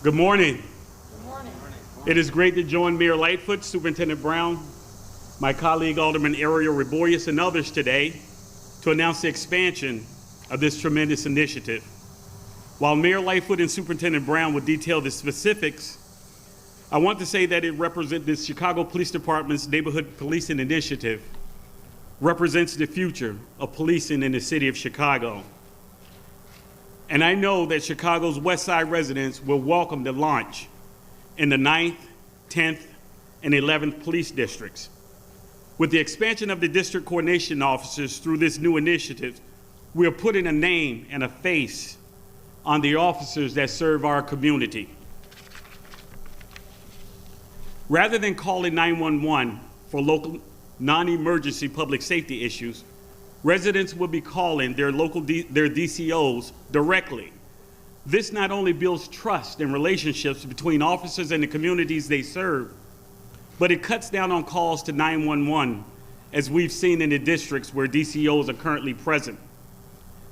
Good morning. Good morning. It is great to join Mayor Lightfoot, Superintendent Brown, my colleague Alderman Ariel Reboyes, and others today to announce the expansion of this tremendous initiative. While Mayor Lightfoot and Superintendent Brown will detail the specifics, I want to say that it represents the Chicago Police Department's Neighborhood Policing Initiative represents the future of policing in the city of Chicago. And I know that Chicago's West Side residents will welcome the launch in the 9th, 10th, and 11th police districts. With the expansion of the district coordination officers through this new initiative, we are putting a name and a face on the officers that serve our community. Rather than calling 911 for local non-emergency public safety issues, residents will be calling their DCOs directly. This not only builds trust and relationships between officers and the communities they serve, but it cuts down on calls to 911, as we've seen in the districts where DCOs are currently present.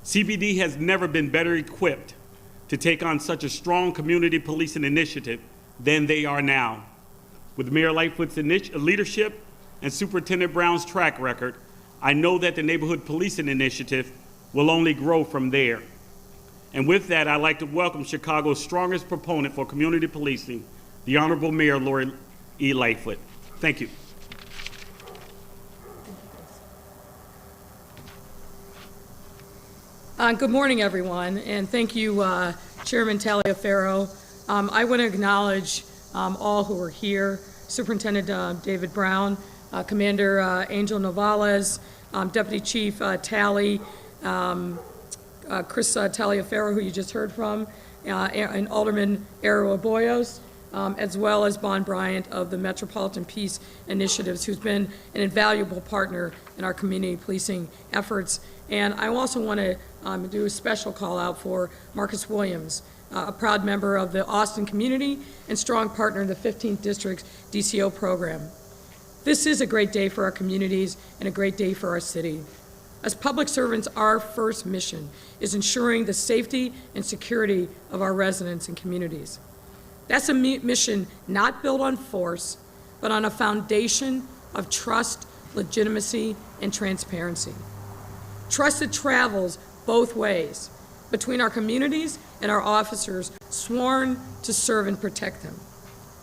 CPD has never been better equipped to take on such a strong community policing initiative than they are now. With Mayor Lightfoot's leadership and Superintendent Brown's track record, I know that the Neighborhood Policing Initiative will only grow from there. And with that, I'd like to welcome Chicago's strongest proponent for community policing, the Honorable Mayor Lori E. Lightfoot. Thank you. Good morning, everyone, and thank you, Chairman Taliaferro. I want to acknowledge all who are here: Superintendent David Brown, Commander Angel Novales, Deputy Chief Talley, Chris Taliaferro, who you just heard from, and Alderman Ariel Reboyes, as well as Bon Bryant of the Metropolitan Peace Initiatives, who's been an invaluable partner in our community policing efforts. And I also want to do a special call out for Marcus Williams, a proud member of the Austin community and strong partner in the 15th District's DCO program. This is a great day for our communities and a great day for our city. As public servants, our first mission is ensuring the safety and security of our residents and communities. That's a mission not built on force, but on a foundation of trust, legitimacy, and transparency. Trust that travels both ways between our communities and our officers sworn to serve and protect them,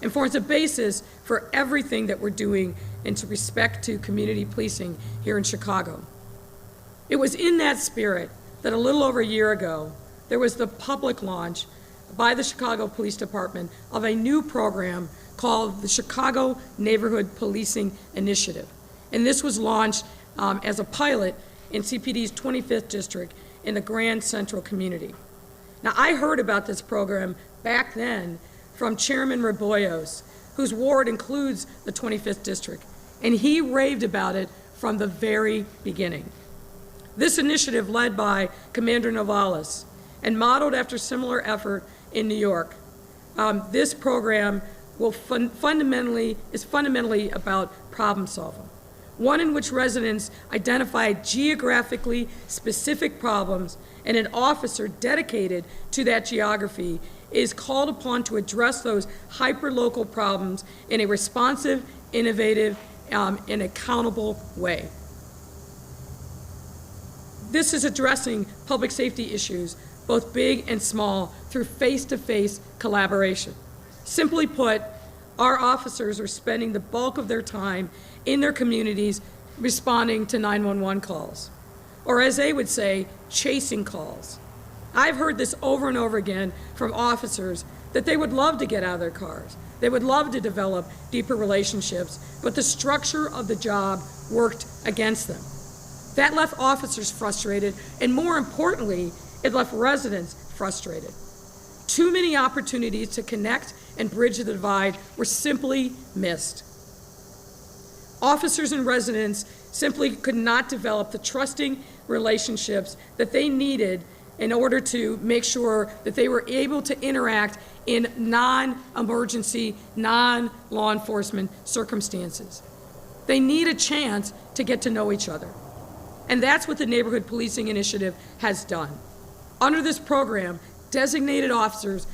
and forms the basis for everything that we're doing in respect to community policing here in Chicago. It was in that spirit that a little over a year ago, there was the public launch by the Chicago Police Department of a new program called the Chicago Neighborhood Policing Initiative. And this was launched as a pilot in CPD's 25th District in the Grand Central community. Now, I heard about this program back then from Chairman Reboyes, whose ward includes the 25th District, and he raved about it from the very beginning. This initiative, led by Commander Novales and modeled after similar effort in New York, this program is fundamentally about problem solving, one in which residents identify geographically specific problems, and an officer dedicated to that geography is called upon to address those hyper-local problems in a responsive, innovative, and accountable way. This is addressing public safety issues, both big and small, through face-to-face collaboration. Simply put, our officers are spending the bulk of their time in their communities responding to 911 calls, or as they would say, chasing calls. I've heard this over and over again from officers that they would love to get out of their cars. They would love to develop deeper relationships, but the structure of the job worked against them. That left officers frustrated, and more importantly, it left residents frustrated. Too many opportunities to connect and bridge the divide were simply missed. Officers and residents simply could not develop the trusting relationships that they needed in order to make sure that they were able to interact in non-emergency, non-law enforcement circumstances. They need a chance to get to know each other. And that's what the Neighborhood Policing Initiative has done. Under this program, designated officers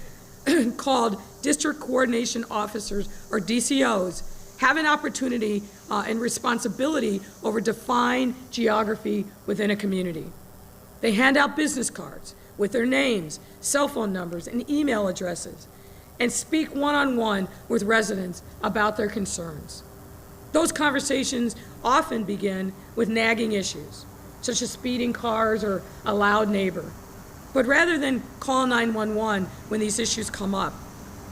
called District Coordination Officers, or DCOs, have an opportunity and responsibility over defined geography within a community. They hand out business cards with their names, cell phone numbers, and email addresses, and speak one-on-one with residents about their concerns. Those conversations often begin with nagging issues, such as speeding cars or a loud neighbor. But rather than call 911 when these issues come up,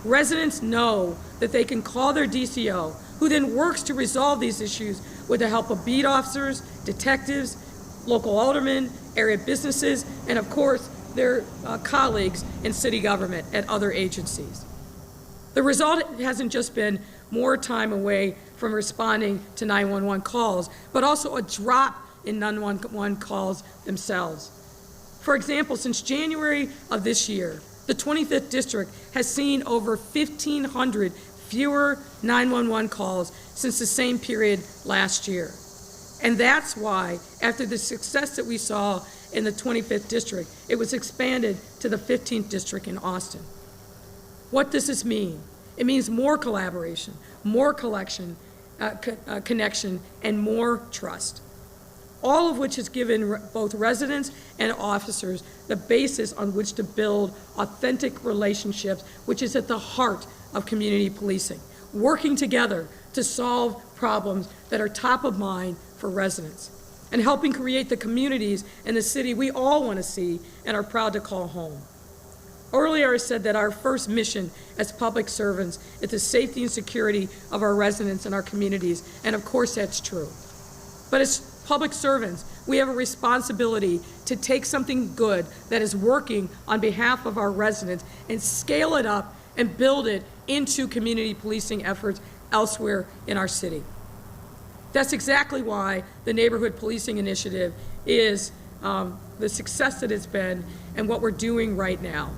residents know that they can call their DCO, who then works to resolve these issues with the help of beat officers, detectives, local aldermen, area businesses, and of course, their colleagues in city government at other agencies. The result hasn't just been more time away from responding to 911 calls, but also a drop in 911 calls themselves. For example, since January of this year, the 25th District has seen over 1,500 fewer 911 calls since the same period last year. And that's why, after the success that we saw in the 25th District, it was expanded to the 15th District in Austin. What does this mean? It means more collaboration, more connection, and more trust. All of which has given both residents and officers the basis on which to build authentic relationships, which is at the heart of community policing, working together to solve problems that are top of mind for residents, and helping create the communities in the city we all want to see and are proud to call home. Earlier I said that our first mission as public servants is the safety and security of our residents and our communities, and of course that's true. But as public servants, we have a responsibility to take something good that is working on behalf of our residents and scale it up and build it into community policing efforts elsewhere in our city. That's exactly why the Neighborhood Policing Initiative is the success that it's been and what we're doing right now.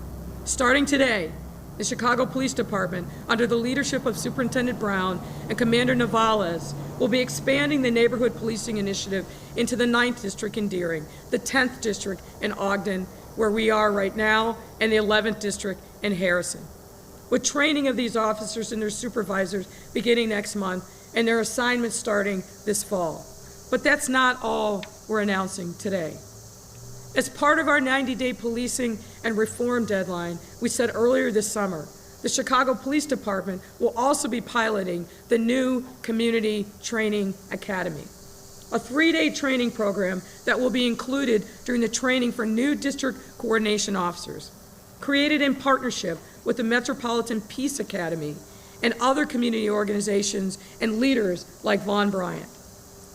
Starting today, the Chicago Police Department, under the leadership of Superintendent Brown and Commander Navales, will be expanding the Neighborhood Policing Initiative into the 9th District in Deering, the 10th District in Ogden, where we are right now, and the 11th District in Harrison, with training of these officers and their supervisors beginning next month and their assignments starting this fall. But that's not all we're announcing today. As part of our 90-day policing and reform deadline we set earlier this summer, the Chicago Police Department will also be piloting the new Community Training Academy, a 3-day training program that will be included during the training for new district coordination officers, created in partnership with the Metropolitan Peace Academy and other community organizations and leaders like Von Bryant.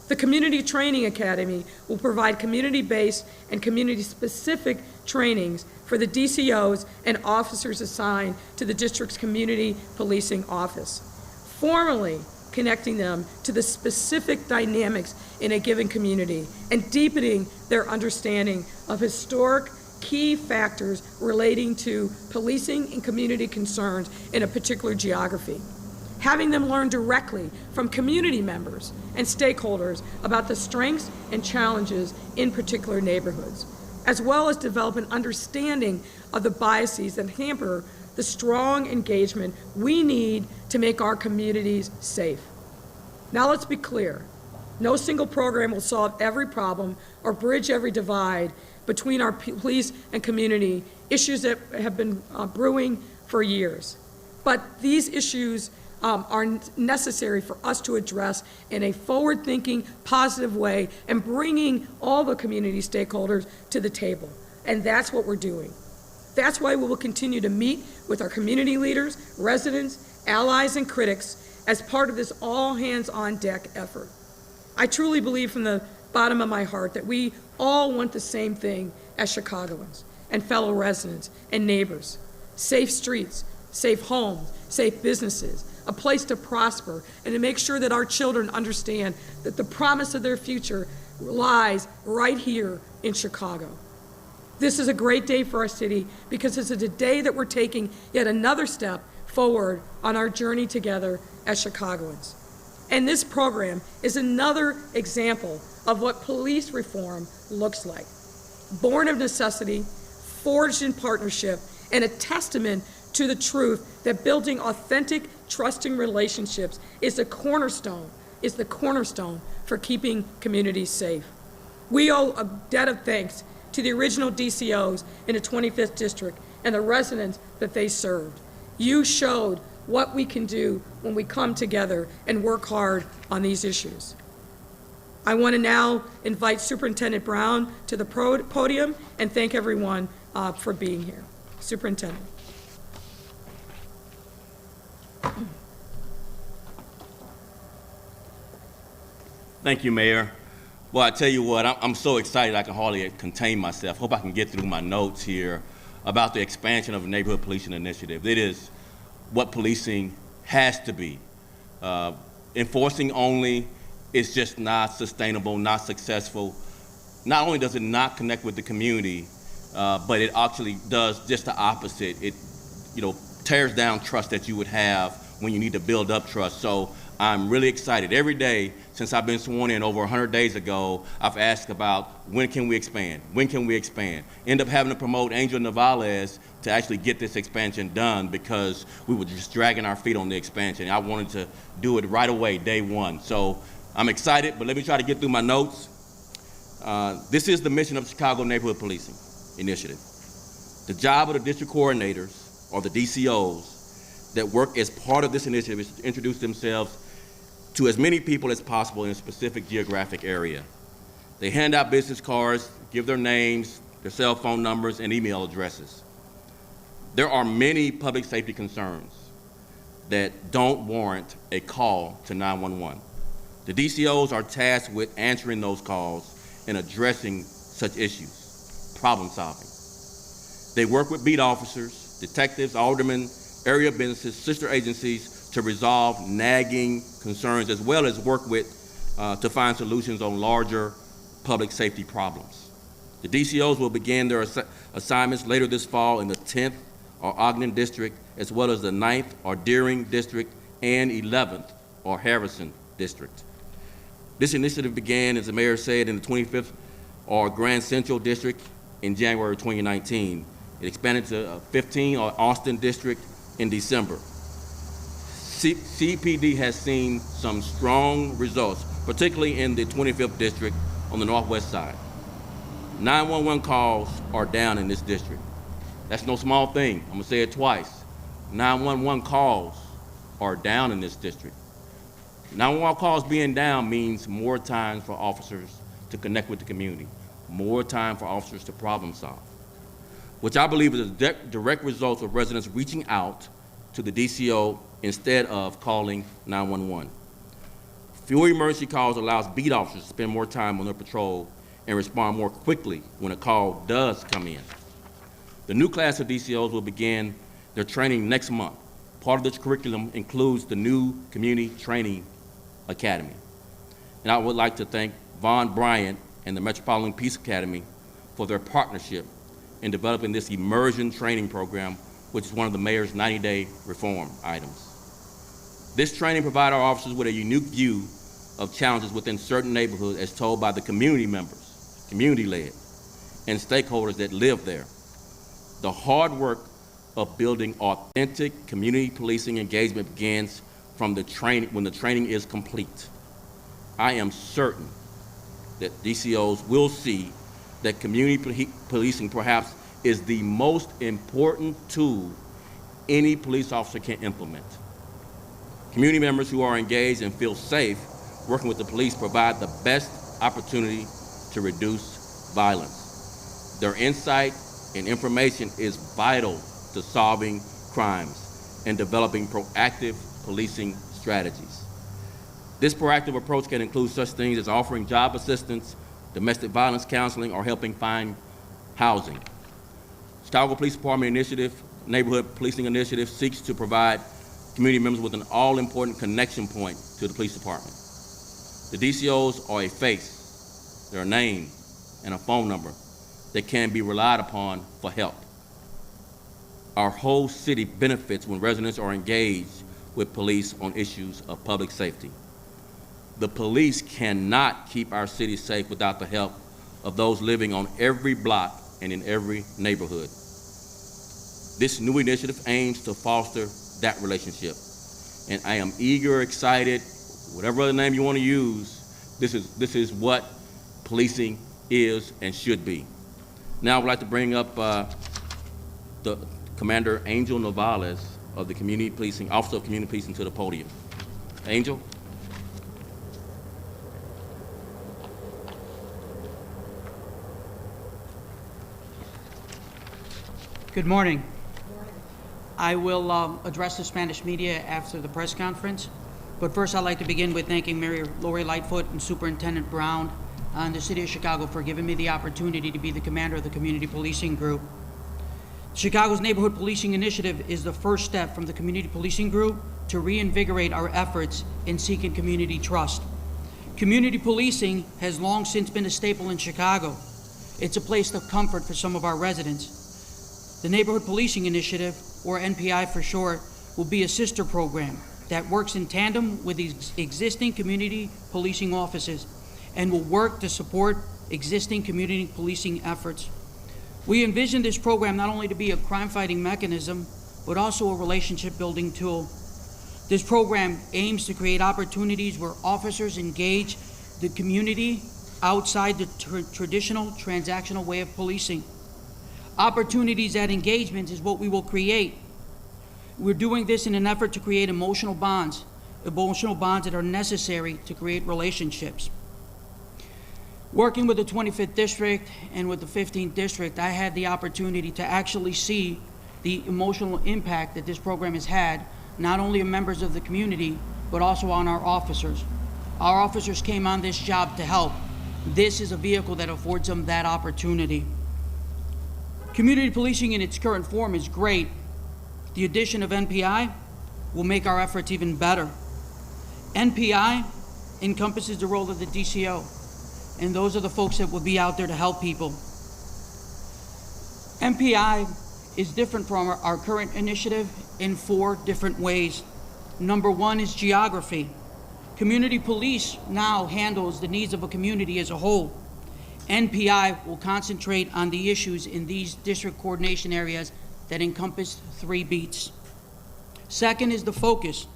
The Community Training Academy will provide community-based and community-specific trainings for the DCOs and officers assigned to the district's community policing office, formally connecting them to the specific dynamics in a given community and deepening their understanding of historic key factors relating to policing and community concerns in a particular geography. Having them learn directly from community members and stakeholders about the strengths and challenges in particular neighborhoods, as well as develop an understanding of the biases that hamper the strong engagement we need to make our communities safe. Now let's be clear. No single program will solve every problem or bridge every divide between our police and community, issues that have been brewing for years. But these issues are necessary for us to address in a forward-thinking, positive way and bringing all the community stakeholders to the table. And that's what we're doing. That's why we will continue to meet with our community leaders, residents, allies, and critics as part of this all-hands-on-deck effort. I truly believe from the bottom of my heart that we all want the same thing as Chicagoans and fellow residents and neighbors: safe streets, safe homes, safe businesses, a place to prosper, and to make sure that our children understand that the promise of their future lies right here in Chicago. This is a great day for our city because this is a day that we're taking yet another step forward on our journey together as Chicagoans. And this program is another example of what police reform looks like. Born of necessity, forged in partnership, and a testament to the truth that building authentic, trusting relationships is the cornerstone for keeping communities safe. We owe a debt of thanks to the original DCOs in the 25th District and the residents that they served. You showed what we can do when we come together and work hard on these issues. I want to now invite Superintendent Brown to the podium and thank everyone for being here. Superintendent. Thank you, Mayor. Well, I tell you what, I'm so excited I can hardly contain myself. Hope I can get through my notes here about the expansion of the Neighborhood Policing Initiative. It is what policing has to be. Enforcing only is just not sustainable, not successful. Not only does it not connect with the community, but it actually does just the opposite. It, tears down trust that you would have when you need to build up trust. So I'm really excited. Every day since I've been sworn in over 100 days ago, I've asked about when can we expand? When can we expand? End up having to promote Angel Navales to actually get this expansion done because we were just dragging our feet on the expansion. I wanted to do it right away, day one. So I'm excited, but let me try to get through my notes. This is the mission of the Chicago Neighborhood Policing Initiative. The job of the district coordinators, or the DCOs, that work as part of this initiative is to introduce themselves to as many people as possible in a specific geographic area. They hand out business cards, give their names, their cell phone numbers, and email addresses. There are many public safety concerns that don't warrant a call to 911. The DCOs are tasked with answering those calls and addressing such issues, problem solving. They work with beat officers, detectives, aldermen, area businesses, sister agencies to resolve nagging concerns, as well as work with to find solutions on larger public safety problems. The DCOs will begin their assignments later this fall in the 10th or Ogden District, as well as the 9th or Deering District and 11th or Harrison District. This initiative began, as the mayor said, in the 25th or Grand Central District in January 2019. It expanded to 15 or Austin District in December. CPD has seen some strong results, particularly in the 25th District on the northwest side. 911 calls are down in this district. That's no small thing. I'm gonna say it twice. 911 calls are down in this district. 911 calls being down means more time for officers to connect with the community, more time for officers to problem solve, which I believe is a direct result of residents reaching out to the DCO instead of calling 911. Fewer emergency calls allows beat officers to spend more time on their patrol and respond more quickly when a call does come in. The new class of DCOs will begin their training next month. Part of this curriculum includes the new Community Training Academy. And I would like to thank Von Bryant and the Metropolitan Peace Academy for their partnership in developing this immersion training program, which is one of the mayor's 90-day reform items. This training provides our officers with a unique view of challenges within certain neighborhoods as told by the community members, community-led, and stakeholders that live there. The hard work of building authentic community policing engagement begins from the training, when the training is complete. I am certain that DCOs will see that community policing perhaps is the most important tool any police officer can implement. Community members who are engaged and feel safe working with the police provide the best opportunity to reduce violence. Their insight and information is vital to solving crimes and developing proactive policing strategies. This proactive approach can include such things as offering job assistance, domestic violence counseling, or helping find housing. Chicago Police Department Initiative, Neighborhood Policing Initiative seeks to provide community members with an all-important connection point to the police department. The DCOs are a face, their name, and a phone number that can be relied upon for help. Our whole city benefits when residents are engaged with police on issues of public safety. The police cannot keep our city safe without the help of those living on every block and in every neighborhood. This new initiative aims to foster that relationship. And I am eager, excited, whatever other name you want to use, this is what policing is and should be. Now I would like to bring up the Commander Angel Novales of the Community Policing, Office of Community Policing, to the podium. Angel? Good morning. I will address the Spanish media after the press conference, but first I'd like to begin with thanking Mayor Lori Lightfoot and Superintendent Brown and the City of Chicago for giving me the opportunity to be the commander of the Community Policing Group. Chicago's Neighborhood Policing Initiative is the first step from the Community Policing Group to reinvigorate our efforts in seeking community trust. Community policing has long since been a staple in Chicago. It's a place of comfort for some of our residents. The Neighborhood Policing Initiative, or NPI for short, will be a sister program that works in tandem with existing community policing offices and will work to support existing community policing efforts. We envision this program not only to be a crime-fighting mechanism, but also a relationship-building tool. This program aims to create opportunities where officers engage the community outside the traditional transactional way of policing. Opportunities at engagement is what we will create. We're doing this in an effort to create emotional bonds that are necessary to create relationships. Working with the 25th District and with the 15th District, I had the opportunity to actually see the emotional impact that this program has had, not only on members of the community, but also on our officers. Our officers came on this job to help. This is a vehicle that affords them that opportunity. Community policing in its current form is great. The addition of NPI will make our efforts even better. NPI encompasses the role of the DCO, and those are the folks that will be out there to help people. NPI is different from our current initiative in 4 different ways. Number 1 is geography. Community police now handles the needs of a community as a whole. NPI will concentrate on the issues in these district coordination areas that encompass 3 beats. Second is the focus.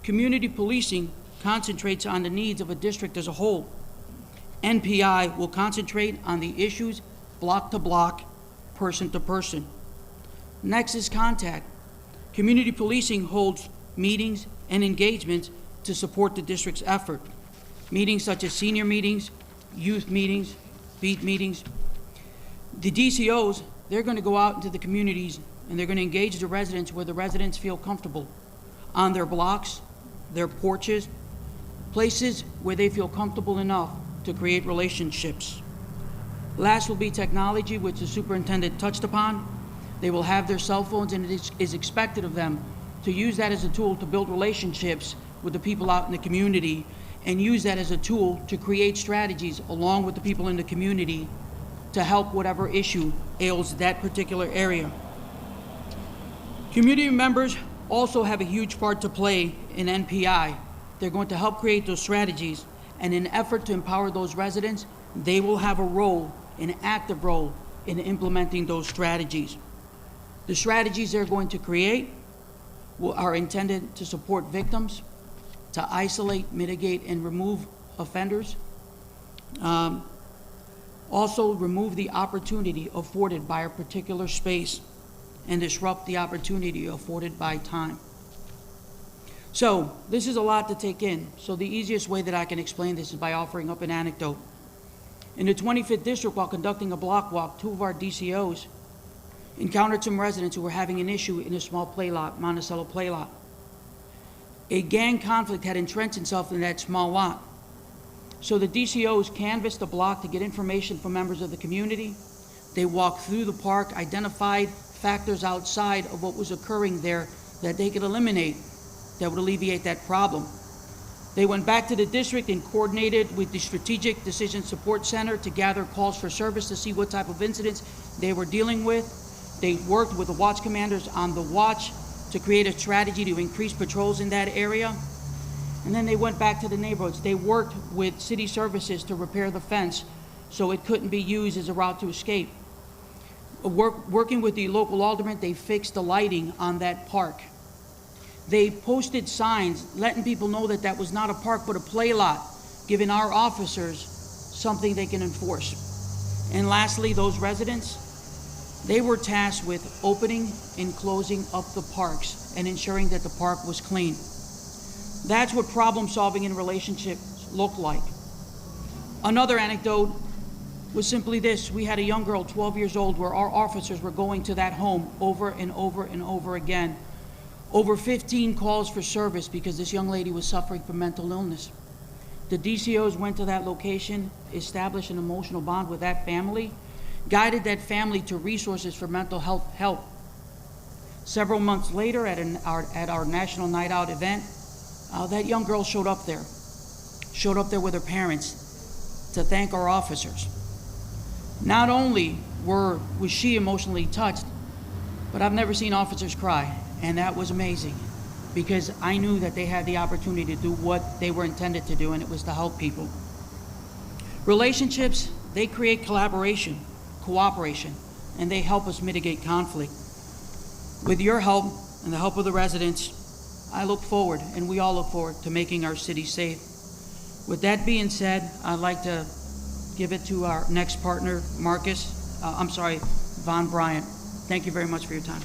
Community policing concentrates on the needs of a district as a whole. NPI will concentrate on the issues block to block, person to person. Next is contact. Community policing holds meetings and engagements to support the district's effort. Meetings such as senior meetings, youth meetings, beat meetings. The DCOs, they're going to go out into the communities and they're going to engage the residents where the residents feel comfortable, on their blocks, their porches, places where they feel comfortable enough to create relationships. Last will be technology, which the superintendent touched upon. They will have their cell phones, and it is expected of them to use that as a tool to build relationships with the people out in the community, and use that as a tool to create strategies along with the people in the community to help whatever issue ails that particular area. Community members also have a huge part to play in NPI. They're going to help create those strategies, and in an effort to empower those residents, they will have a role, an active role, in implementing those strategies. The strategies they're going to create are intended to support victims, to isolate, mitigate, and remove offenders. Also remove the opportunity afforded by a particular space and disrupt the opportunity afforded by time. So this is a lot to take in. So the easiest way that I can explain this is by offering up an anecdote. In the 25th District, while conducting a block walk, 2 of our DCOs encountered some residents who were having an issue in a small play lot, Monticello play lot. A gang conflict had entrenched itself in that small lot. So the DCOs canvassed the block to get information from members of the community. They walked through the park, identified factors outside of what was occurring there that they could eliminate that would alleviate that problem. They went back to the district and coordinated with the Strategic Decision Support Center to gather calls for service to see what type of incidents they were dealing with. They worked with the watch commanders on the watch to create a strategy to increase patrols in that area. And then they went back to the neighborhoods. They worked with city services to repair the fence so it couldn't be used as a route to escape. Working with the local alderman, they fixed the lighting on that park. They posted signs letting people know that that was not a park but a play lot, giving our officers something they can enforce. And lastly, those residents, they were tasked with opening and closing up the parks and ensuring that the park was clean. That's what problem solving in relationships look like. Another anecdote was simply this. We had a young girl, 12 years old, where our officers were going to that home over and over and over again. Over 15 calls for service because this young lady was suffering from mental illness. The DCOs went to that location, established an emotional bond with that family, guided that family to resources for mental health help. Several months later at our National Night Out event, that young girl showed up there with her parents to thank our officers. Not only was she emotionally touched, but I've never seen officers cry, and that was amazing because I knew that they had the opportunity to do what they were intended to do, and it was to help people. Relationships, they create collaboration, cooperation, and they help us mitigate conflict. With your help and the help of the residents, I look forward, and we all look forward to making our city safe. With that being said, I'd like to give it to our next partner, Von Bryant. Thank you very much for your time.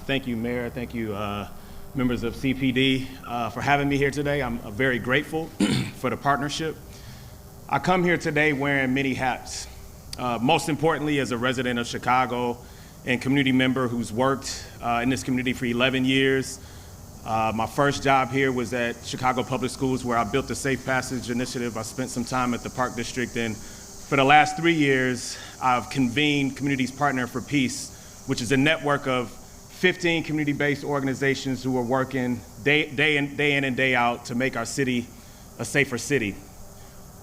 Thank you, Mayor. Thank you, members of CPD, for having me here today. I'm very grateful for the partnership. I come here today wearing many hats. Most importantly, as a resident of Chicago and community member who's worked in this community for 11 years. My first job here was at Chicago Public Schools, where I built the Safe Passage Initiative. I spent some time at the Park District, and for the last 3 years, I've convened Communities Partner for Peace, which is a network of 15 community-based organizations who are working day in and day out to make our city a safer city.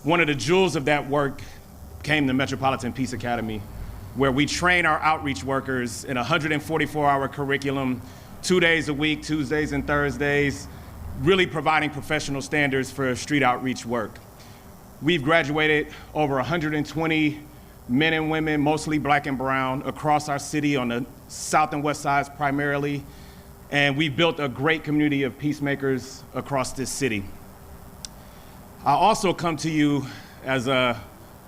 One of the jewels of that work came the Metropolitan Peace Academy, where we train our outreach workers in a 144-hour curriculum, 2 days a week, Tuesdays and Thursdays, really providing professional standards for street outreach work. We've graduated over 120 men and women, mostly black and brown, across our city on the south and west sides primarily, and we've built a great community of peacemakers across this city. I also come to you as a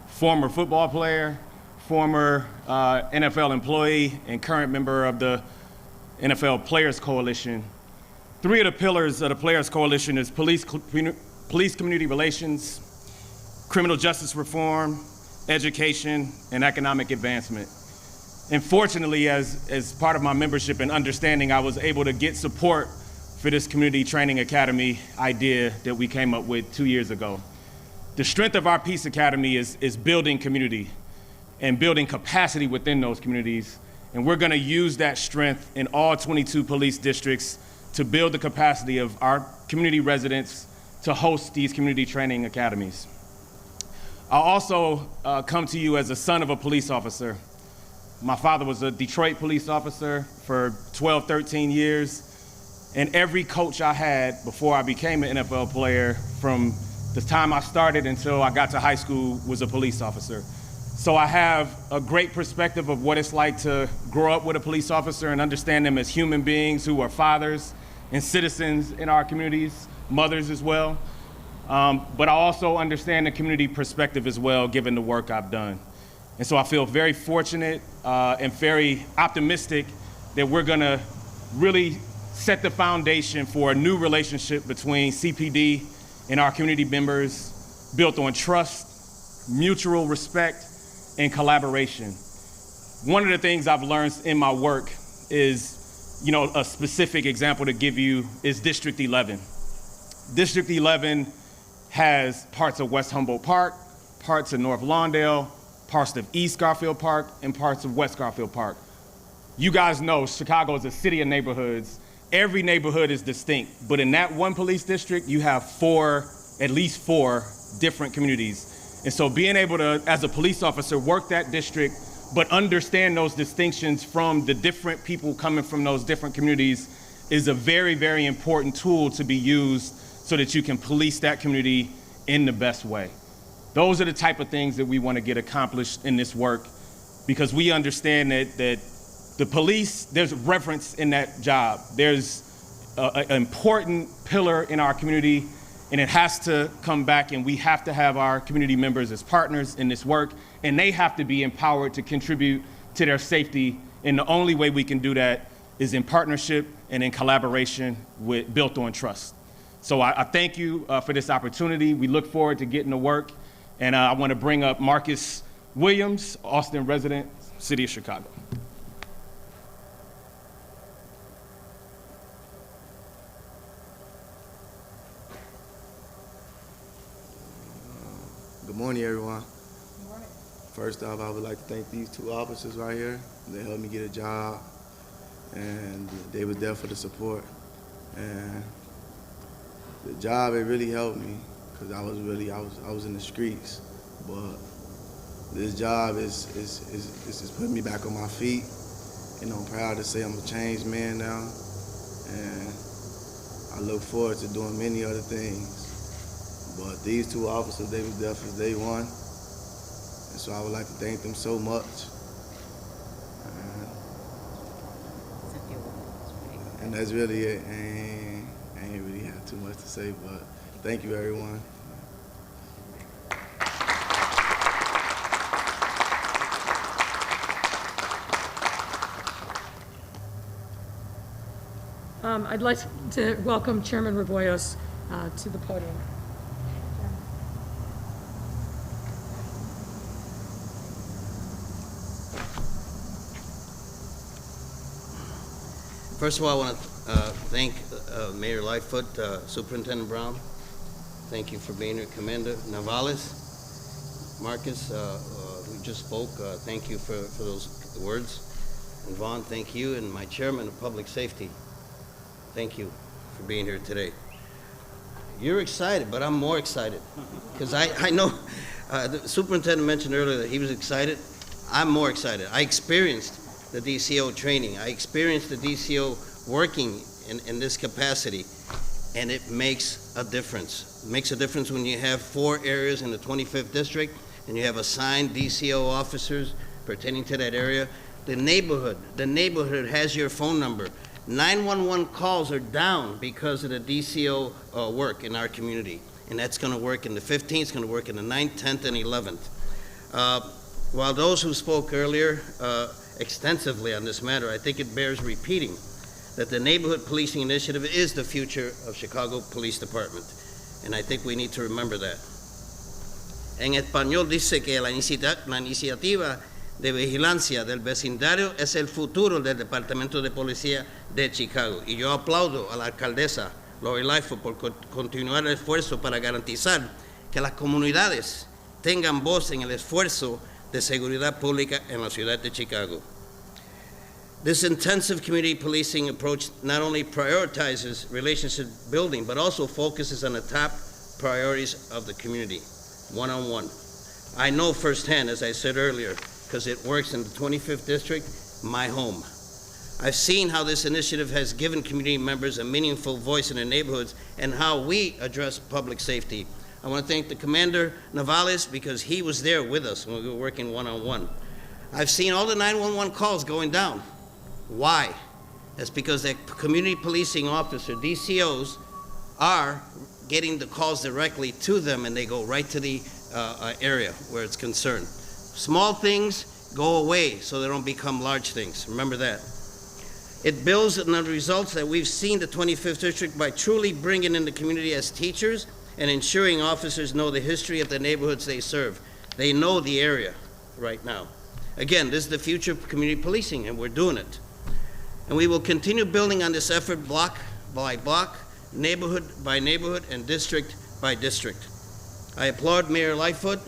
former football player, former NFL employee, and current member of the NFL Players Coalition. Three of the pillars of the Players Coalition is police community relations, criminal justice reform, education, and economic advancement. And fortunately, as part of my membership and understanding, I was able to get support for this community training academy idea that we came up with 2 years ago. The strength of our Peace Academy is building community and building capacity within those communities. And we're gonna use that strength in all 22 police districts to build the capacity of our community residents to host these community training academies. I also come to you as a son of a police officer. My father was a Detroit police officer for 12, 13 years. And every coach I had before I became an NFL player, from the time I started until I got to high school, was a police officer. So I have a great perspective of what it's like to grow up with a police officer and understand them as human beings who are fathers and citizens in our communities, mothers as well. But I also understand the community perspective as well, given the work I've done. And so I feel very fortunate and very optimistic that we're gonna really set the foundation for a new relationship between CPD and our community members, built on trust, mutual respect, and collaboration. One of the things I've learned in my work is, a specific example to give you is District 11. District 11 has parts of West Humboldt Park, parts of North Lawndale, parts of East Garfield Park, and parts of West Garfield Park. You guys know Chicago is a city of neighborhoods. Every neighborhood is distinct, but in that one police district, you have at least four different communities. And so being able to, as a police officer, work that district, but understand those distinctions from the different people coming from those different communities is a very, very important tool to be used so that you can police that community in the best way. Those are the type of things that we want to get accomplished in this work, because we understand that the police, there's reverence in that job. There's an important pillar in our community, and it has to come back, and we have to have our community members as partners in this work, and they have to be empowered to contribute to their safety. And the only way we can do that is in partnership and in collaboration built on trust. So I thank you for this opportunity. We look forward to getting to work. And I want to bring up Marcus Williams, Austin resident, City of Chicago. Good morning, everyone. Good morning. First off, I would like to thank these two officers right here. They helped me get a job, and they were there for the support. And the job, it really helped me, because I was in the streets. But this job is putting me back on my feet, and I'm proud to say I'm a changed man now. And I look forward to doing many other things. But these two officers, they was there from day one. And so I would like to thank them so much. And that's really it. I ain't really have too much to say, but thank you, everyone. I'd like to welcome Chairman Rebollos to the podium. First of all, I want to thank Mayor Lightfoot, Superintendent Brown. Thank you for being here. Commander Navales, Marcus, who just spoke, thank you for those words. And Vaughn, thank you. And my chairman of Public Safety, thank you for being here today. You're excited, but I'm more excited. Because I know the superintendent mentioned earlier that he was excited. I'm more excited. I experienced the DCO training. I experienced the DCO working in this capacity, and it makes a difference. It makes a difference when you have 4 areas in the 25th district and you have assigned DCO officers pertaining to that area. The neighborhood has your phone number. 911 calls are down because of the DCO work in our community, and that's going to work in the 15th, it's going to work in the 9th, 10th, and 11th. While those who spoke earlier extensively on this matter, I think it bears repeating that the Neighborhood Policing Initiative is the future of Chicago Police Department, and I think we need to remember that. En español dice que la iniciativa de vigilancia del vecindario es el futuro del Departamento de Policía de Chicago, y yo aplaudo a la alcaldesa Lori Lightfoot por continuar el esfuerzo para garantizar que las comunidades tengan voz en el esfuerzo de seguridad pública en la ciudad de Chicago. This intensive community policing approach not only prioritizes relationship building, but also focuses on the top priorities of the community, one-on-one. I know firsthand, as I said earlier, because it works in the 25th district, my home. I've seen how this initiative has given community members a meaningful voice in their neighborhoods and how we address public safety. I want to thank the Commander Navales, because he was there with us when we were working one-on-one. I've seen all the 911 calls going down. Why? That's because the community policing officer, DCOs, are getting the calls directly to them, and they go right to the area where it's concerned. Small things go away so they don't become large things. Remember that. It builds on the results that we've seen the 25th district by truly bringing in the community as teachers and ensuring officers know the history of the neighborhoods they serve. They know the area right now. Again, this is the future of community policing, and we're doing it. And we will continue building on this effort block by block, neighborhood by neighborhood, and district by district. I applaud Mayor Lightfoot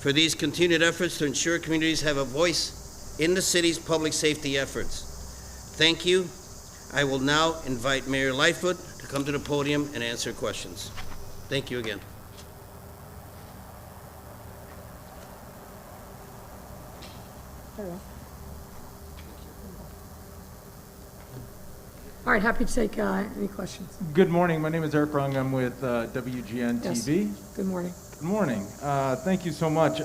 for these continued efforts to ensure communities have a voice in the city's public safety efforts. Thank you. I will now invite Mayor Lightfoot to come to the podium and answer questions. Thank you again. All right, happy to take any questions. Good morning. My name is Eric Rung. I'm with WGN Yes. TV. Good morning. Good morning. Thank you so much.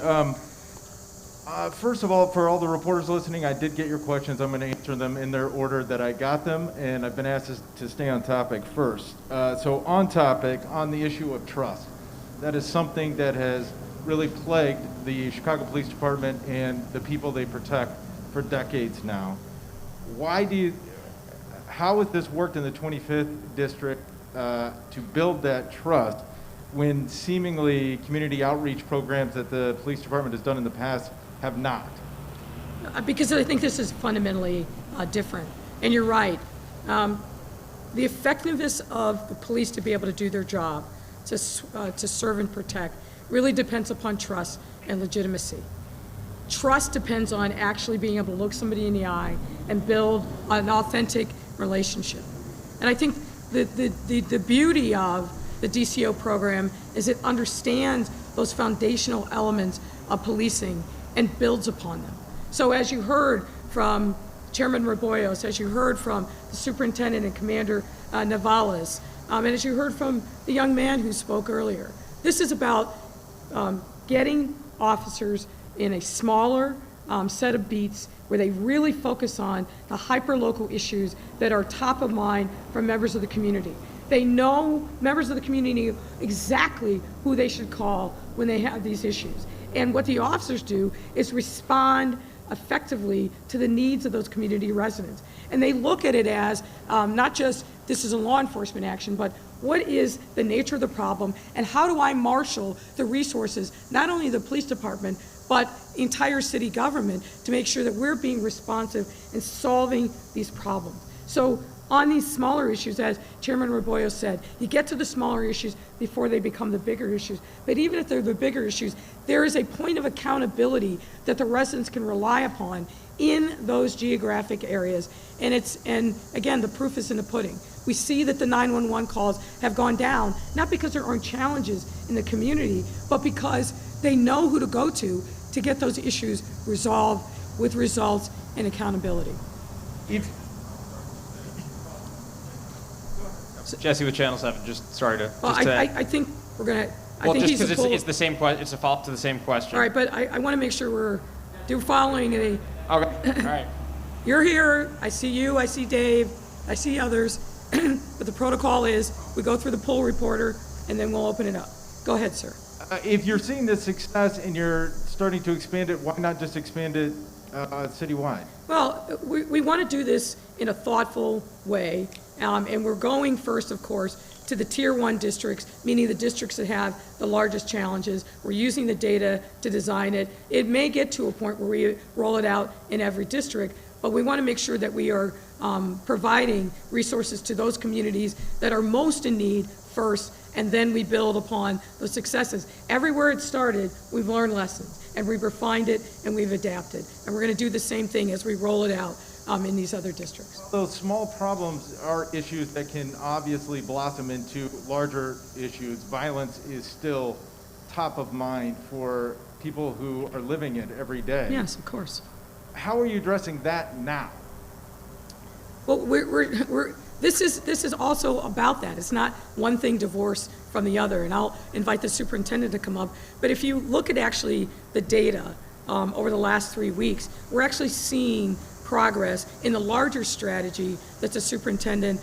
First of all, for all the reporters listening, I did get your questions. I'm going to answer them in their order that I got them, and I've been asked to stay on topic first. So on topic, on the issue of trust, that is something that has really plagued the Chicago Police Department and the people they protect for decades now. How has this worked in the 25th district to build that trust when seemingly community outreach programs that the police department has done in the past have not? Because I think this is fundamentally different. And you're right. The effectiveness of the police to be able to do their job, to serve and protect, really depends upon trust and legitimacy. Trust depends on actually being able to look somebody in the eye and build an authentic relationship. And I think the beauty of the DCO program is it understands those foundational elements of policing and builds upon them. So as you heard from Chairman Rebollos, as you heard from the superintendent and Commander Navales, and as you heard from the young man who spoke earlier, this is about getting officers in a smaller set of beats where they really focus on the hyper-local issues that are top of mind for members of the community. They know, members of the community know exactly who they should call when they have these issues. And what the officers do is respond effectively to the needs of those community residents. And they look at it as not just this is a law enforcement action, but what is the nature of the problem and how do I marshal the resources, not only the police department, but entire city government to make sure that we're being responsive in solving these problems. So on these smaller issues, as Chairman Rebollos said, you get to the smaller issues before they become the bigger issues. But even if they're the bigger issues, there is a point of accountability that the residents can rely upon in those geographic areas. And again, the proof is in the pudding. We see that the 911 calls have gone down, not because there aren't challenges in the community, but because they know who to go to get those issues resolved with results and accountability. Jesse with Channel 7, just sorry to. Well, I think we're going to, I think he's just because it's the same question, it's a follow-up to the same question. All right, but I want to make sure we're following the. Okay, all right. You're here, I see you, I see Dave, I see others, but the protocol is we go through the poll reporter and then we'll open it up. Go ahead, sir. If you're seeing this success and you're starting to expand it, why not just expand it citywide? Well, we want to do this in a thoughtful way, and we're going first, of course, to the Tier 1 districts, meaning the districts that have the largest challenges. We're using the data to design it. It may get to a point where we roll it out in every district, but we want to make sure that we are providing resources to those communities that are most in need first, and then we build upon those successes. Everywhere it started, we've learned lessons, and we've refined it, and we've adapted. And we're going to do the same thing as we roll it out in these other districts. Those small problems are issues that can obviously blossom into larger issues. Violence is still top of mind for people who are living it every day. Yes, of course. How are you addressing that now? Well, this is also about that. It's not one thing divorced from the other, and I'll invite the superintendent to come up. But if you look at actually the data over the last 3 weeks, we're actually seeing progress in the larger strategy that the superintendent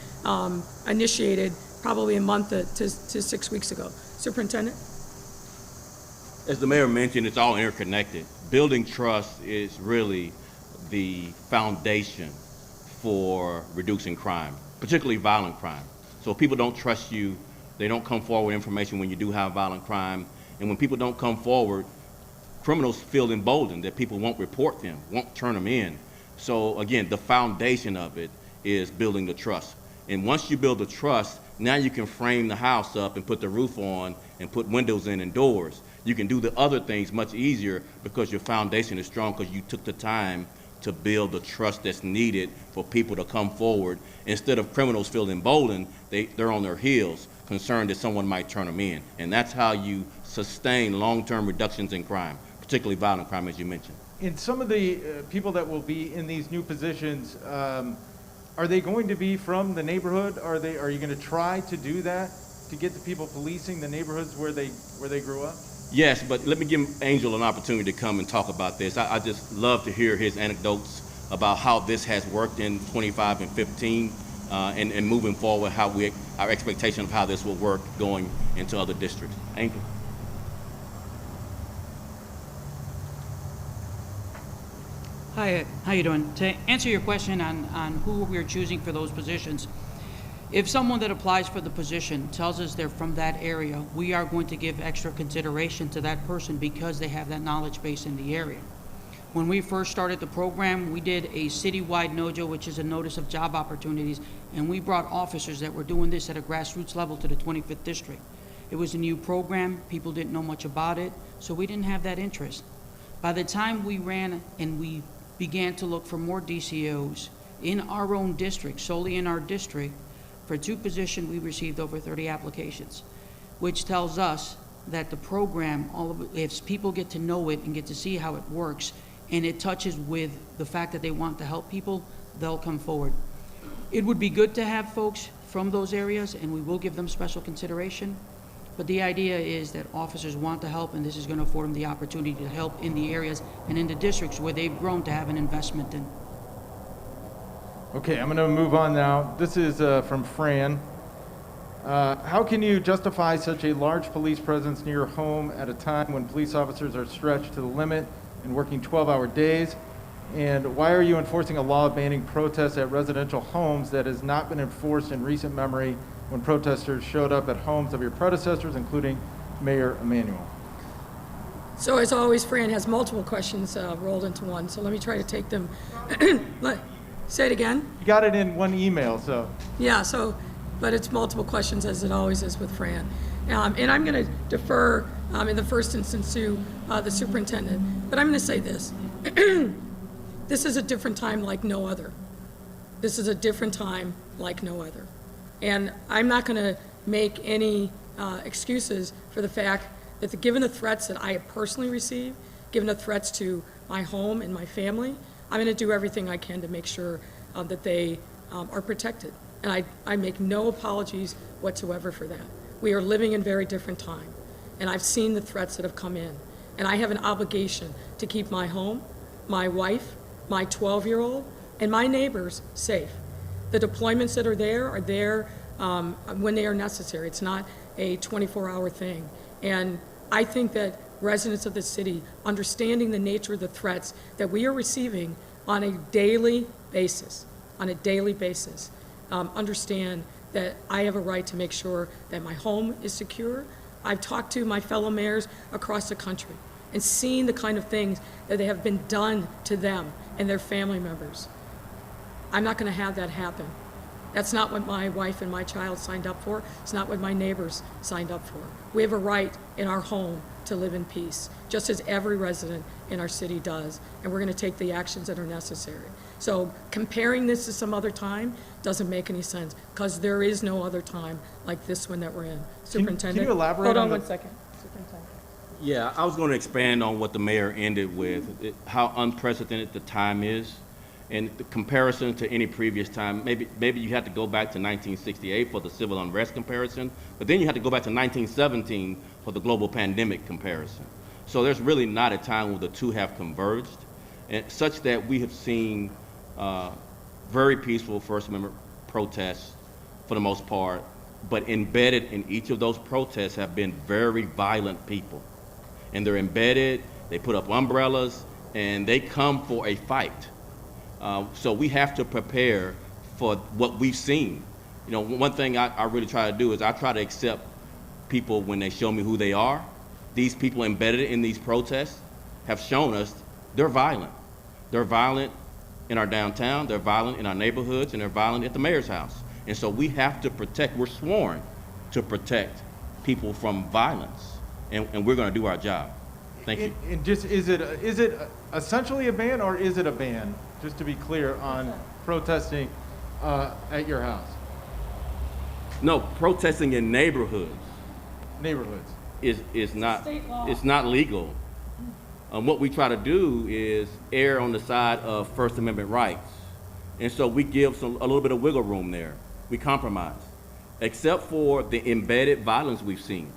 initiated probably a month to 6 weeks ago. Superintendent? As the mayor mentioned, it's all interconnected. Building trust is really the foundation for reducing crime, particularly violent crime. So if people don't trust you, they don't come forward with information when you do have violent crime. And when people don't come forward, criminals feel emboldened that people won't report them, won't turn them in. So again, the foundation of it is building the trust. And once you build the trust, now you can frame the house up and put the roof on and put windows in and doors. You can do the other things much easier because your foundation is strong, because you took the time to build the trust that's needed for people to come forward. Instead of criminals feeling emboldened, they're on their heels, concerned that someone might turn them in. And that's how you sustain long-term reductions in crime, particularly violent crime, as you mentioned. In some of the people that will be in these new positions, are they going to be from the neighborhood? Are you going to try to do that to get the people policing the neighborhoods where they grew up? Yes, but let me give Angel an opportunity to come and talk about this. I just love to hear his anecdotes about how this has worked in 25 and 15, and moving forward, our expectation of how this will work going into other districts. Angel. Hi, how you doing? To answer your question on who we're choosing for those positions, if someone that applies for the position tells us they're from that area, we are going to give extra consideration to that person because they have that knowledge base in the area. When we first started the program, we did a citywide NOJO, which is a notice of job opportunities, and we brought officers that were doing this at a grassroots level to the 25th district. It was a new program, people didn't know much about it, so we didn't have that interest. By the time we ran and we began to look for more DCOs in our own district, solely in our district, for 2 positions, we received over 30 applications, which tells us that the program, if people get to know it and get to see how it works, and it touches with the fact that they want to help people, they'll come forward. It would be good to have folks from those areas, and we will give them special consideration, but the idea is that officers want to help, and this is going to afford them the opportunity to help in the areas and in the districts where they've grown to have an investment in. Okay, I'm going to move on now. This is from Fran. How can you justify such a large police presence near your home at a time when police officers are stretched to the limit and working 12-hour days? And why are you enforcing a law banning protests at residential homes that has not been enforced in recent memory when protesters showed up at homes of your predecessors, including Mayor Emanuel? So as always, Fran has multiple questions rolled into one, so let me try to take them. Say it again? You got it in one email, so. Yeah, but it's multiple questions, as it always is with Fran. And I'm going to defer, in the first instance, to the superintendent. But I'm going to say this. This is a different time like no other. This is a different time like no other. And I'm not going to make any excuses for the fact that given the threats that I have personally received, given the threats to my home and my family, I'm going to do everything I can to make sure that they are protected. And I make no apologies whatsoever for that. We are living in very different time. And I've seen the threats that have come in. And I have an obligation to keep my home, my wife, my 12-year-old, and my neighbors safe. The deployments that are there when they are necessary. It's not a 24-hour thing. And I think that residents of the city, understanding the nature of the threats that we are receiving on a daily basis, understand that I have a right to make sure that my home is secure. I've talked to my fellow mayors across the country and seen the kind of things that they have been done to them and their family members. I'm not going to have that happen. That's not what my wife and my child signed up for. It's not what my neighbors signed up for. We have a right in our home to live in peace, just as every resident in our city does, and we're going to take the actions that are necessary. So comparing this to some other time doesn't make any sense, because there is no other time like this one that we're in. Superintendent? Can you elaborate Hold on on the- 1 second. Superintendent. Yeah, I was going to expand on what the mayor ended with, how unprecedented the time is, and the comparison to any previous time. Maybe you have to go back to 1968 for the civil unrest comparison, but then you have to go back to 1917 for the global pandemic comparison. So there's really not a time where the two have converged, and such that we have seen very peaceful First Amendment protests for the most part, but embedded in each of those protests have been very violent people. And they're embedded, they put up umbrellas, and they come for a fight. So we have to prepare for what we've seen. You know, one thing I really try to do is I try to accept people when they show me who they are. These people embedded in these protests have shown us they're violent. They're violent in our downtown, they're violent in our neighborhoods, and they're violent at the mayor's house. And so we have to protect, we're sworn to protect people from violence, and we're going to do our job. Thank you. And just, is it essentially a ban, or is it a ban? Just to be clear on protesting at your house. No, protesting in neighborhoods is not, State law. it's not legal. What we try to do is err on the side of First Amendment rights. And so we give a little bit of wiggle room there. We compromise. Except for the embedded violence we've seen.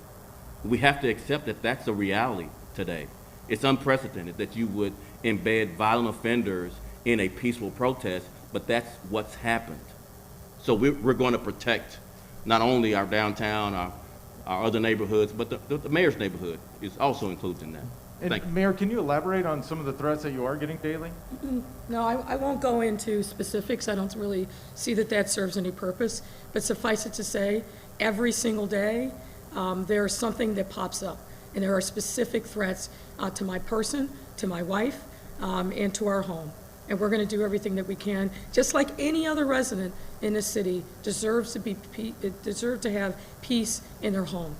We have to accept that that's a reality today. It's unprecedented that you would embed violent offenders in a peaceful protest, but that's what's happened. So we're going to protect not only our downtown, our other neighborhoods, but the mayor's neighborhood is also included in that. And Thank you. Mayor, can you elaborate on some of the threats that you are getting daily? No, I won't go into specifics. I don't really see that that serves any purpose. But suffice it to say, every single day, there's something that pops up. And there are specific threats to my person, to my wife, and to our home. And we're going to do everything that we can, just like any other resident in this city deserves to have peace in their home.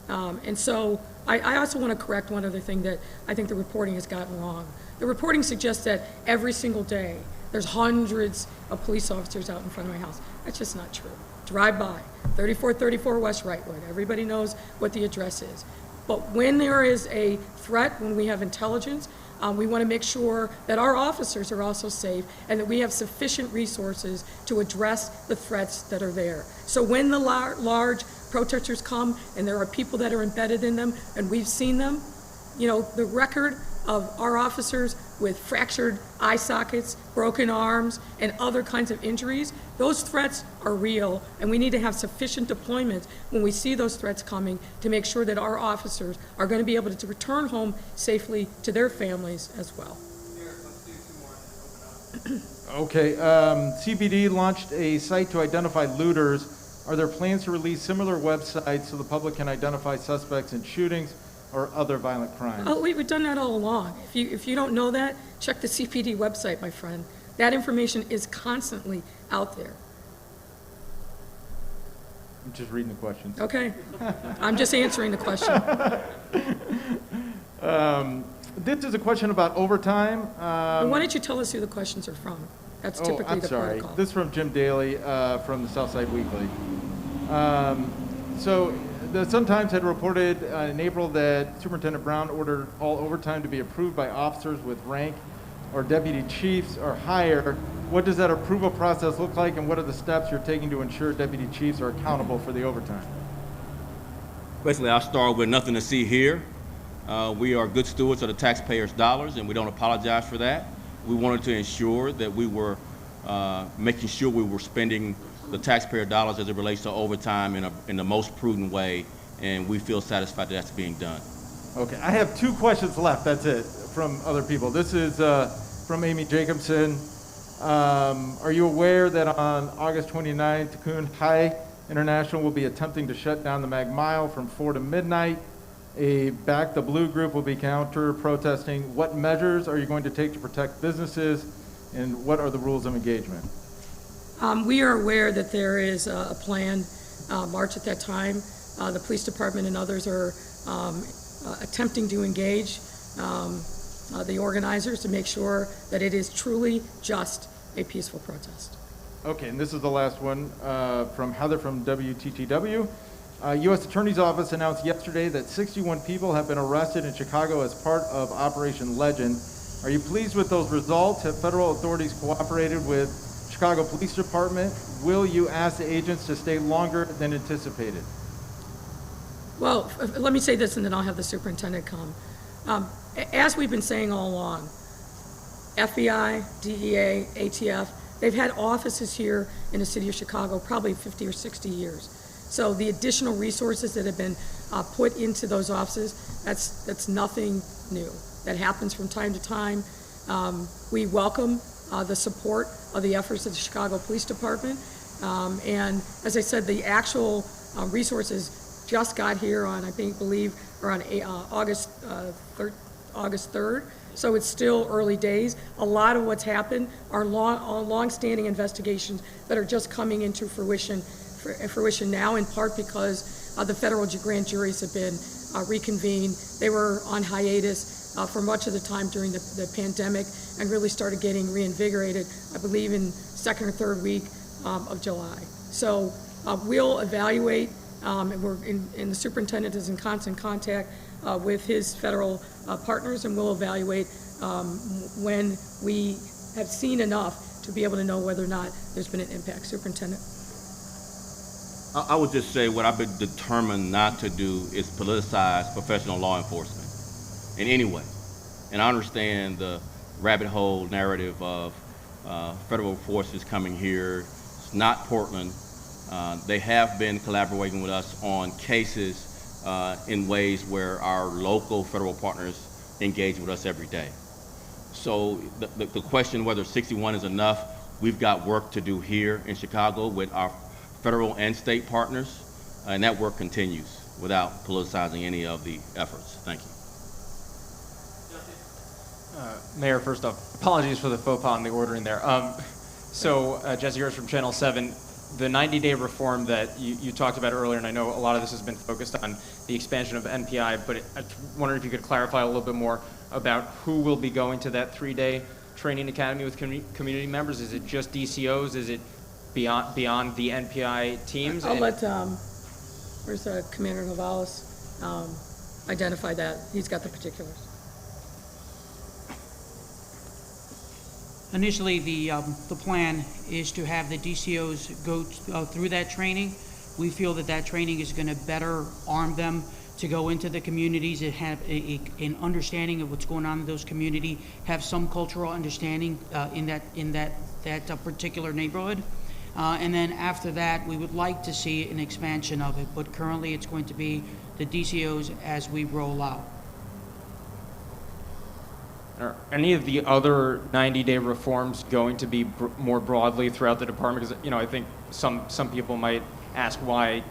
And so I also want to correct one other thing that I think the reporting has gotten wrong. The reporting suggests that every single day there's hundreds of police officers out in front of my house. That's just not true. Drive by, 3434 West Wrightwood. Everybody knows what the address is. But when there is a threat, when we have intelligence, we want to make sure that our officers are also safe and that we have sufficient resources to address the threats that are there. So when the large protesters come and there are people that are embedded in them and we've seen them, you know, the record of our officers with fractured eye sockets, broken arms, and other kinds of injuries, those threats are real, and we need to have sufficient deployment when we see those threats coming to make sure that our officers are going to be able to return home safely to their families as well. Okay, CPD launched a site to identify looters. Are there plans to release similar websites so the public can identify suspects in shootings or other violent crimes? Oh, we've done that all along. If you don't know that, check the CPD website, my friend. That information is constantly out there. I'm just reading the questions. Okay. I'm just answering the question. This is a question about overtime. And why don't you tell us who the questions are from? That's typically I'm the sorry. protocol. This is from Jim Daly from the Southside Weekly. So the Sun-Times had reported in April that Superintendent Brown ordered all overtime to be approved by officers with rank or deputy chiefs or higher. What does that approval process look like, and what are the steps you're taking to ensure deputy chiefs are accountable for the overtime? Basically, I'll start with nothing to see here. We are good stewards of the taxpayers' dollars, and we don't apologize for that. We wanted to ensure that we were making sure we were spending the taxpayer dollars as it relates to overtime in the most prudent way, and we feel satisfied that that's being done. Okay, I have two questions left, that's it, from other people. This is from Amy Jacobson. Are you aware that on August 29th, Tikkun High International will be attempting to shut down the Mag Mile from 4 to midnight? A Back the Blue group will be counter-protesting. What measures are you going to take to protect businesses, and what are the rules of engagement? We are aware that there is a planned march at that time. The police department and others are attempting to engage the organizers to make sure that it is truly just a peaceful protest. Okay, and this is the last one from Heather from WTTW. U.S. Attorney's Office announced yesterday that 61 people have been arrested in Chicago as part of Operation Legend. Are you pleased with those results? Have federal authorities cooperated with Chicago Police Department? Will you ask the agents to stay longer than anticipated? Well, let me say this and then I'll have the superintendent come. As we've been saying all along, FBI, DEA, ATF, they've had offices here in the city of Chicago probably 50 or 60 years. So the additional resources that have been put into those offices, that's nothing new. That happens from time to time. We welcome the support of the efforts of the Chicago Police Department. And as I said, the actual resources just got here on, believe, around August 3rd. So it's still early days. A lot of what's happened are long-standing investigations that are just coming into fruition now, in part because the federal grand juries have been reconvened. They were on hiatus for much of the time during the pandemic and really started getting reinvigorated, I believe, in second or third week of July. So we'll evaluate, and the superintendent is in constant contact with his federal partners, and we'll evaluate when we have seen enough to be able to know whether or not there's been an impact. Superintendent? I would just say what I've been determined not to do is politicize professional law enforcement in any way. And I understand the rabbit hole narrative of federal forces coming here. It's not Portland. They have been collaborating with us on cases in ways where our local federal partners engage with us every day. So the question whether 61 is enough, we've got work to do here in Chicago with our federal and state partners, and that work continues without politicizing any of the efforts. Thank you. Mayor, first off, apologies for the faux pas in the ordering there. Jesse Hirsch from Channel 7. The 90-day reform that you talked about earlier, and I know a lot of this has been focused on the expansion of NPI, but I wondered if you could clarify a little bit more about who will be going to that 3-day training academy with community members. Is it just DCOs? Is it beyond the NPI teams? I'll let, where's Commander Novalis identify that. He's got the particulars. Initially, the plan is to have the DCOs go through that training. We feel that that training is going to better arm them to go into the communities and have an understanding of what's going on in those communities, have some cultural understanding in that particular neighborhood. And then after that, we would like to see an expansion of it, but currently it's going to be the DCOs as we roll out. Are any of the other 90-day reforms going to be more broadly throughout the department? Because, I think some people might ask why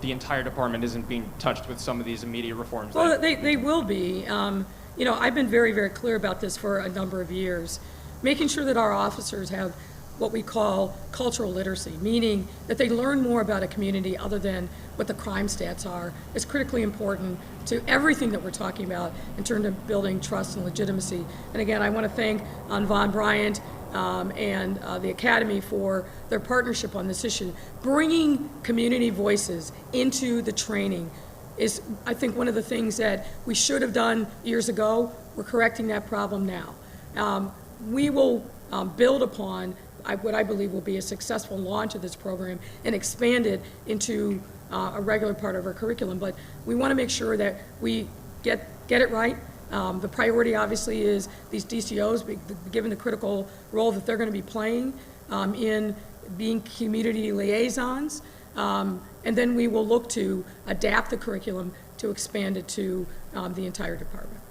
the entire department isn't being touched with some of these immediate reforms. Well, they will be. I've been very, very clear about this for a number of years, making sure that our officers have what we call cultural literacy, meaning that they learn more about a community other than what the crime stats are, is critically important to everything that we're talking about in terms of building trust and legitimacy. And again, I want to thank Von Bryant and the Academy for their partnership on this issue. Bringing community voices into the training is, I think, one of the things that we should have done years ago. We're correcting that problem now. We will build upon what I believe will be a successful launch of this program and expand it into a regular part of our curriculum. But we want to make sure that we get it right. The priority obviously is these DCOs, given the critical role that they're going to be playing in being community liaisons. And then we will look to adapt the curriculum to expand it to the entire department.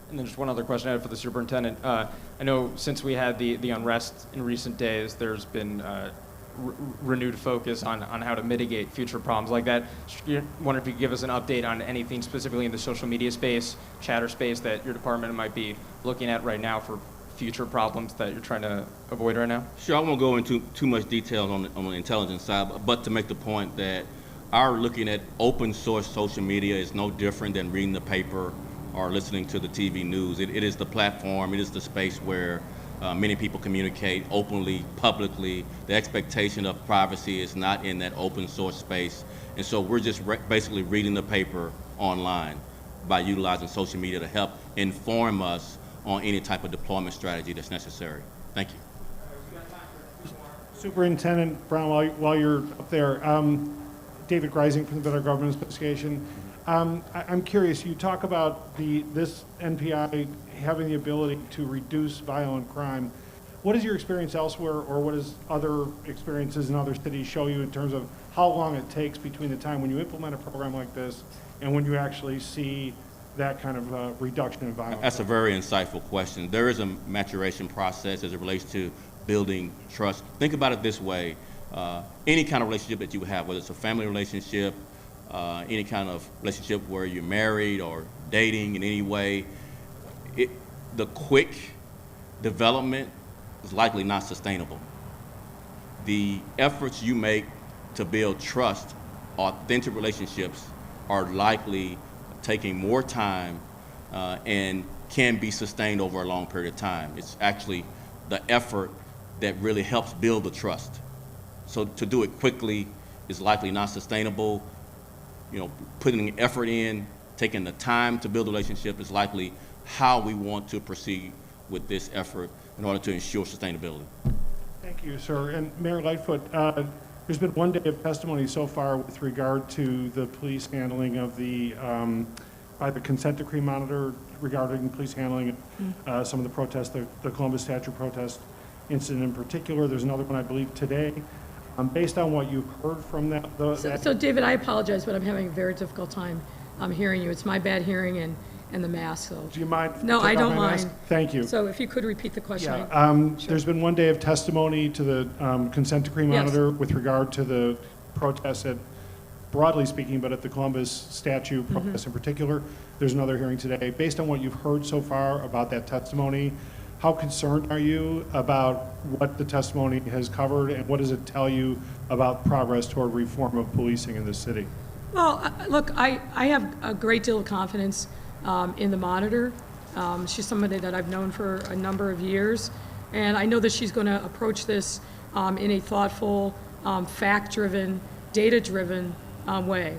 And then just one other question I had for the superintendent. I know since we had the unrest in recent days, there's been renewed focus on how to mitigate future problems like that. I wonder if you could give us an update on anything specifically in the social media space, chatter space, that your department might be looking at right now for future problems that you're trying to avoid right now? Sure, I won't go into too much detail on the intelligence side, but to make the point that our looking at open source social media is no different than reading the paper or listening to the TV news. It is the platform, it is the space where many people communicate openly, publicly. The expectation of privacy is not in that open source space. And so we're just basically reading the paper online by utilizing social media to help inform us on any type of deployment strategy that's necessary. Thank you. Superintendent Brown, while you're up there, David Greising from the Better Government Association. I'm curious, you talk about this NPI having the ability to reduce violent crime. What is your experience elsewhere, or what does other experiences in other cities show you in terms of how long it takes between the time when you implement a program like this and when you actually see that kind of reduction in violence? That's a very insightful question. There is a maturation process as it relates to building trust. Think about it this way. Any kind of relationship that you have, whether it's a family relationship, any kind of relationship where you're married or dating in any way, the quick development is likely not sustainable. The efforts you make to build trust, authentic relationships, are likely taking more time and can be sustained over a long period of time. It's actually the effort that really helps build the trust. So to do it quickly is likely not sustainable. Putting effort in, taking the time to build a relationship is likely how we want to proceed with this effort in order to ensure sustainability. Thank you, sir. And Mayor Lightfoot, there's been one day of testimony so far with regard to the police handling of the, by the consent decree monitor regarding police handling some of the protests, the Columbus statue protest incident in particular. There's another one, I believe, today. Based on what you've heard from that, So David, I apologize, but I'm having a very difficult time hearing you. It's my bad hearing and the mask, so. do you mind? if No, take I off don't my mask? mind. Thank you. So if you could repeat the question. Yeah, there's been one day of testimony to the consent decree Yes. monitor with regard to the protests at, broadly speaking, but at the Columbus statue protest in particular. There's another hearing today. Based on what you've heard so far about that testimony, how concerned are you about what the testimony has covered, and what does it tell you about progress toward reform of policing in this city? Well, look, I have a great deal of confidence in the monitor. She's somebody that I've known for a number of years, and I know that she's going to approach this in a thoughtful, fact-driven, data-driven way.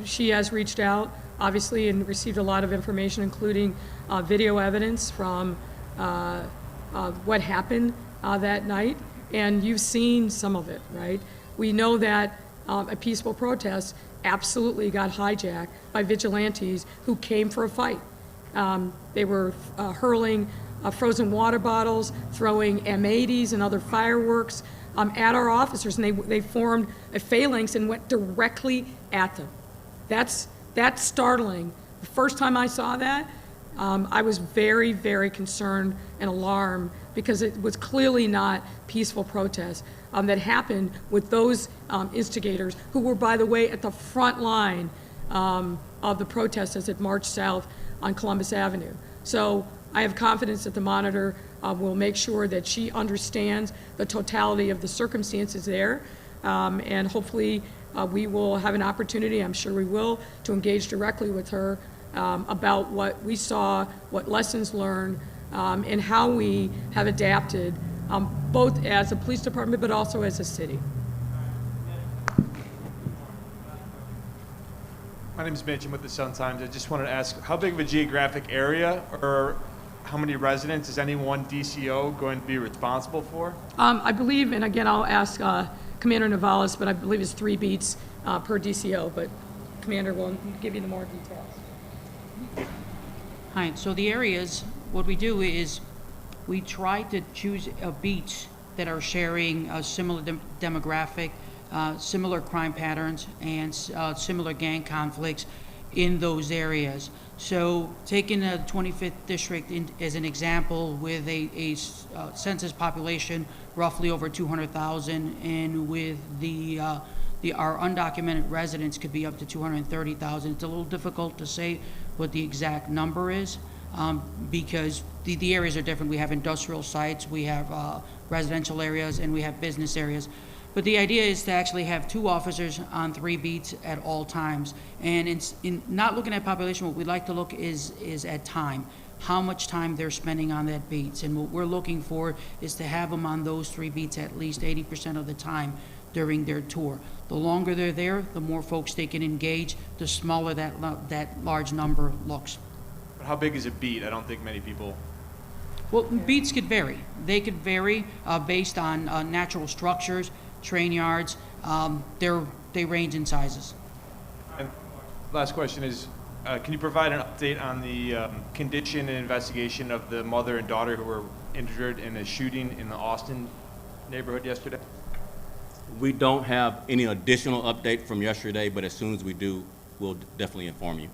She has reached out, obviously, and received a lot of information, including video evidence from what happened that night, and you've seen some of it, right? We know that a peaceful protest absolutely got hijacked by vigilantes who came for a fight. They were hurling frozen water bottles, throwing M80s and other fireworks at our officers, and they formed a phalanx and went directly at them. That's startling. The first time I saw that, I was very, very concerned and alarmed because it was clearly not peaceful protests that happened with those instigators who were, by the way, at the front line of the protests as it marched south on Columbus Avenue. So I have confidence that the monitor will make sure that she understands the totality of the circumstances there, and hopefully we will have an opportunity, I'm sure we will, to engage directly with her about what we saw, what lessons learned, and how we have adapted, both as a police department but also as a city. My name is Mitch. I'm with the Sun-Times. I just wanted to ask, how big of a geographic area or how many residents is any one DCO going to be responsible for? I believe, and again, I'll ask Commander Navalis, but I believe it's 3 beats per DCO, but Commander will give you the more details. Hi, so the areas, what we do is we try to choose beats that are sharing a similar demographic, similar crime patterns, and similar gang conflicts in those areas. So taking the 25th district as an example, with a census population roughly over 200,000, and with our undocumented residents could be up to 230,000. It's a little difficult to say what the exact number is because the areas are different. We have industrial sites, we have residential areas, and we have business areas. But the idea is to actually have 2 officers on 3 beats at all times. And in not looking at population, what we like to look is at time, how much time they're spending on that beats. And what we're looking for is to have them on those 3 beats at least 80% of the time during their tour. The longer they're there, the more folks they can engage, the smaller that large number looks. But how big is a beat? I don't think many people. Well, beats could vary. They could vary based on natural structures, train yards. They range in sizes. And last question is, can you provide an update on the condition and investigation of the mother and daughter who were injured in a shooting in the Austin neighborhood yesterday? We don't have any additional update from yesterday, but as soon as we do, we'll definitely inform you.